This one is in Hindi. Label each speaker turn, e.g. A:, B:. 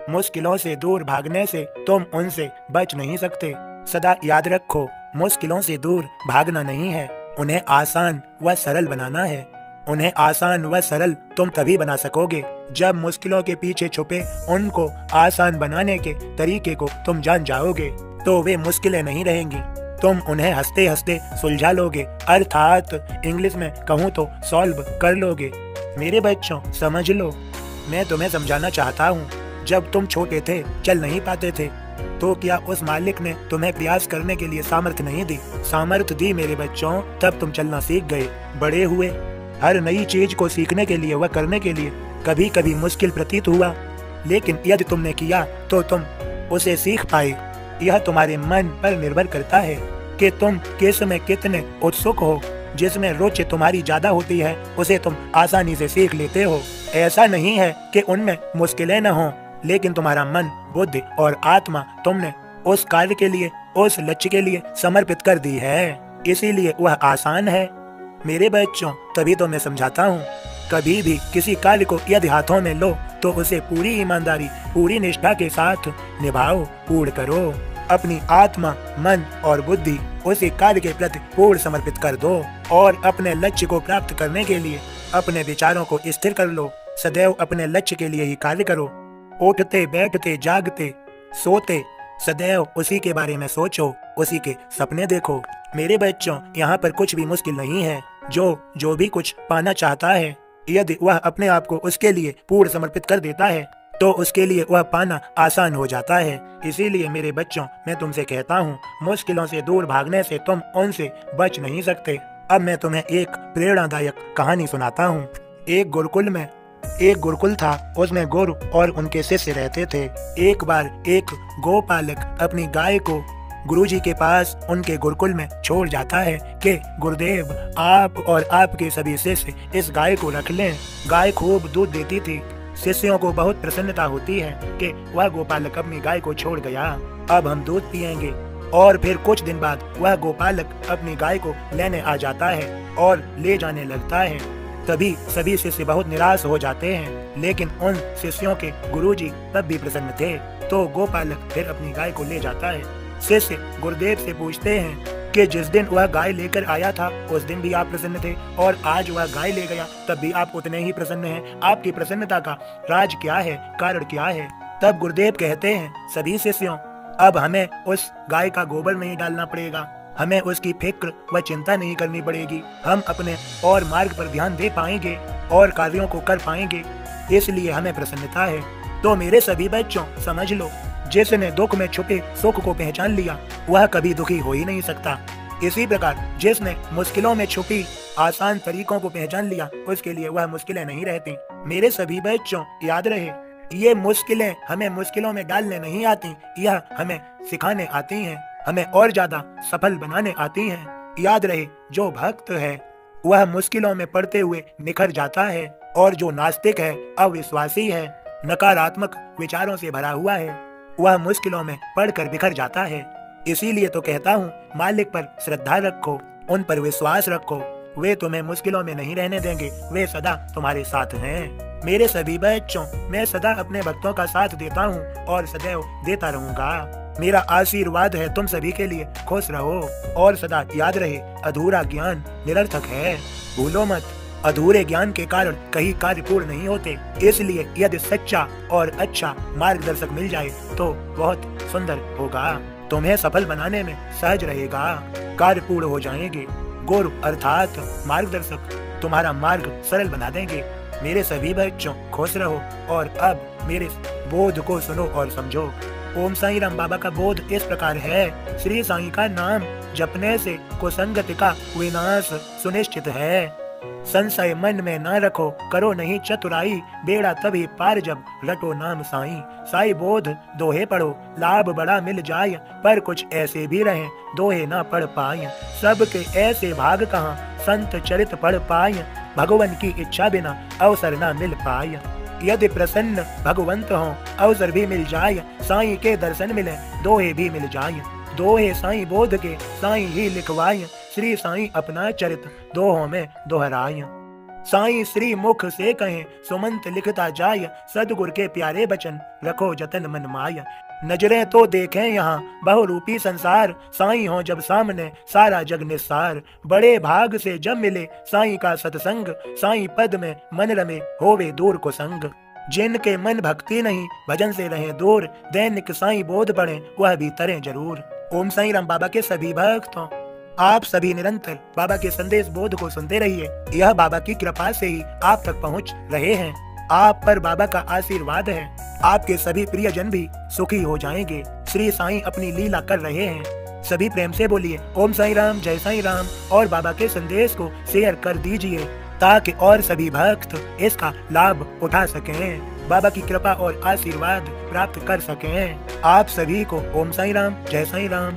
A: मुश्किलों से दूर भागने से तुम उनसे बच नहीं सकते। सदा याद रखो, मुश्किलों से दूर भागना नहीं है, उन्हें आसान व सरल बनाना है। उन्हें आसान व सरल तुम तभी बना सकोगे जब मुश्किलों के पीछे छुपे उनको आसान बनाने के तरीके को तुम जान जाओगे। तो वे मुश्किलें नहीं रहेंगी, तुम उन्हें हंसते हंसते सुलझा लोगे, अर्थात इंग्लिश में कहूँ तो सॉल्व कर लोगे। मेरे बच्चों समझ लो, मैं तुम्हें समझाना चाहता हूँ, जब तुम छोटे थे, चल नहीं पाते थे, तो क्या उस मालिक ने तुम्हें प्रयास करने के लिए सामर्थ्य नहीं दी? सामर्थ्य दी मेरे बच्चों, तब तुम चलना सीख गए, बड़े हुए। हर नई चीज को सीखने के लिए व करने के लिए कभी कभी मुश्किल प्रतीत हुआ, लेकिन यदि तुमने किया तो तुम उसे सीख पाए। यह तुम्हारे मन पर निर्भर करता है कि तुम किस में कितने उत्सुक हो। जिसमें रुचि तुम्हारी ज्यादा होती है उसे तुम आसानी से सीख लेते हो। ऐसा नहीं है कि उनमें मुश्किलें न हो, लेकिन तुम्हारा मन, बुद्धि और आत्मा तुमने उस कार्य के लिए, उस लक्ष्य के लिए समर्पित कर दी है, इसीलिए वह आसान है। मेरे बच्चों तभी तो मैं समझाता हूँ, कभी भी किसी कार्य को यदि हाथों में लो तो उसे पूरी ईमानदारी, पूरी निष्ठा के साथ निभाओ, पूर्ण करो। अपनी आत्मा, मन और बुद्धि उसी कार्य के प्रति पूर्ण समर्पित कर दो और अपने लक्ष्य को प्राप्त करने के लिए अपने विचारों को स्थिर कर लो। सदैव अपने लक्ष्य के लिए ही कार्य करो। उठते बैठते जागते सोते सदैव उसी के बारे में सोचो, उसी के सपने देखो। मेरे बच्चों यहाँ पर कुछ भी मुश्किल नहीं है। जो भी कुछ पाना चाहता है, यदि वह अपने आप को उसके लिए पूर्ण समर्पित कर देता है तो उसके लिए वह पाना आसान हो जाता है। इसीलिए मेरे बच्चों मैं तुमसे कहता हूँ, मुश्किलों से दूर भागने से तुम उनसे बच नहीं सकते। अब मैं तुम्हें एक प्रेरणादायक कहानी सुनाता हूँ। एक गुरुकुल था, उसमें गुरु और उनके शिष्य रहते थे। एक बार एक गोपालक अपनी गाय को गुरुजी के पास उनके गुरुकुल में छोड़ जाता है कि गुरुदेव, आप और आपके सभी शिष्य इस गाय को रख लें। गाय खूब दूध देती थी। शिष्यों को बहुत प्रसन्नता होती है कि वह गोपालक अपनी गाय को छोड़ गया, अब हम दूध पिएंगे। और फिर कुछ दिन बाद वह गोपालक अपनी गाय को लेने आ जाता है और ले जाने लगता है। तभी सभी शिष्य बहुत निराश हो जाते हैं, लेकिन उन शिष्यों के गुरुजी तब भी प्रसन्न थे। तो गोपालक फिर अपनी गाय को ले जाता है। शिष्य गुरुदेव से पूछते हैं कि जिस दिन वह गाय लेकर आया था उस दिन भी आप प्रसन्न थे और आज वह गाय ले गया तब भी आप उतने ही प्रसन्न हैं। आपकी प्रसन्नता का राज क्या है, कारण क्या है? तब गुरुदेव कहते हैं, सभी शिष्यों, अब हमें उस गाय का गोबर नहीं डालना पड़ेगा, हमें उसकी फिक्र व चिंता नहीं करनी पड़ेगी। हम अपने और मार्ग पर ध्यान दे पाएंगे और कार्यों को कर पाएंगे, इसलिए हमें प्रसन्नता है। तो मेरे सभी बच्चों समझ लो, जिसने दुख में छुपे सुख को पहचान लिया वह कभी दुखी हो ही नहीं सकता। इसी प्रकार जिसने मुश्किलों में छुपी आसान तरीकों को पहचान लिया उसके लिए वह मुश्किलें नहीं रहती। मेरे सभी बच्चों याद रहे, ये मुश्किलें हमें मुश्किलों में डालने नहीं आती, यह हमें सिखाने आती हैं, हमें और ज्यादा सफल बनाने आती हैं। याद रहे, जो भक्त है वह मुश्किलों में पड़ते हुए निखर जाता है और जो नास्तिक है, अविश्वासी है, नकारात्मक विचारों से भरा हुआ है, वह मुश्किलों में पड़कर बिखर जाता है। इसीलिए तो कहता हूँ, मालिक पर श्रद्धा रखो, उन पर विश्वास रखो, वे तुम्हें मुश्किलों में नहीं रहने देंगे, वे सदा तुम्हारे साथ हैं। मेरे सभी बच्चों, मैं सदा अपने भक्तों का साथ देता हूँ और सदैव देता रहूंगा। मेरा आशीर्वाद है तुम सभी के लिए। खुश रहो और सदा याद रहे, अधूरा ज्ञान निरर्थक है, भूलो मत। अधूरे ज्ञान के कारण कहीं कार्य पूर्ण नहीं होते, इसलिए यदि सच्चा और अच्छा मार्गदर्शक मिल जाए तो बहुत सुंदर होगा, तुम्हें सफल बनाने में सहज रहेगा, कार्य पूर्ण हो जाएंगे। गुरु अर्थात मार्गदर्शक तुम्हारा मार्ग सरल बना देंगे। मेरे सभी बच्चों खुश रहो और अब मेरे बोध को सुनो और समझो। ओम साईं राम बाबा का बोध इस प्रकार है, श्री साईं का नाम जपने से कुसंगति का विनाश सुनिश्चित है। संशय मन में न रखो, करो नहीं चतुराई, बेड़ा तभी पार जब रटो नाम साईं। साई बोध दोहे पढ़ो, लाभ बड़ा मिल जाय, पर कुछ ऐसे भी रहे दोहे ना पढ़ पाए। सबके ऐसे भाग कहाँ संत चरित पढ़ पाए, भगवान की इच्छा बिना अवसर ना मिल पाए। यदि प्रसन्न भगवंत हो अवसर भी मिल जाए, साईं के दर्शन मिले दोहे भी मिल जाए। दोहे साईं बोध के साईं ही लिखवाए, श्री साईं अपना चरित दोहों में दोहराए। साईं श्री मुख से कहें सुमंत लिखता जाय, सदगुर के प्यारे बचन रखो जतन मन माया। नजरें तो देखें यहाँ बहुरूपी संसार, साईं हो जब सामने सारा जग निस्सार। बड़े भाग से जब मिले साईं का सत्संग, साईं पद में मन रमे होवे दूर को संग। जिनके मन भक्ति नहीं भजन से रहे दूर, दैनिक साईं बोध पढ़े वह भी तरें जरूर। ओम साईं राम बाबा के सभी भक्तों, आप सभी निरंतर बाबा के संदेश बोध को सुनते रहिए। यह बाबा की कृपा से ही आप तक पहुंच रहे हैं। आप पर बाबा का आशीर्वाद है। आपके सभी प्रियजन भी सुखी हो जाएंगे। श्री साईं अपनी लीला कर रहे हैं। सभी प्रेम से बोलिए ओम साईं राम, जय साईं राम, और बाबा के संदेश को शेयर कर दीजिए ताकि और सभी भक्त इसका लाभ उठा सकें, बाबा की कृपा और आशीर्वाद प्राप्त कर सकें। आप सभी को ओम साईं राम, जय साईं राम।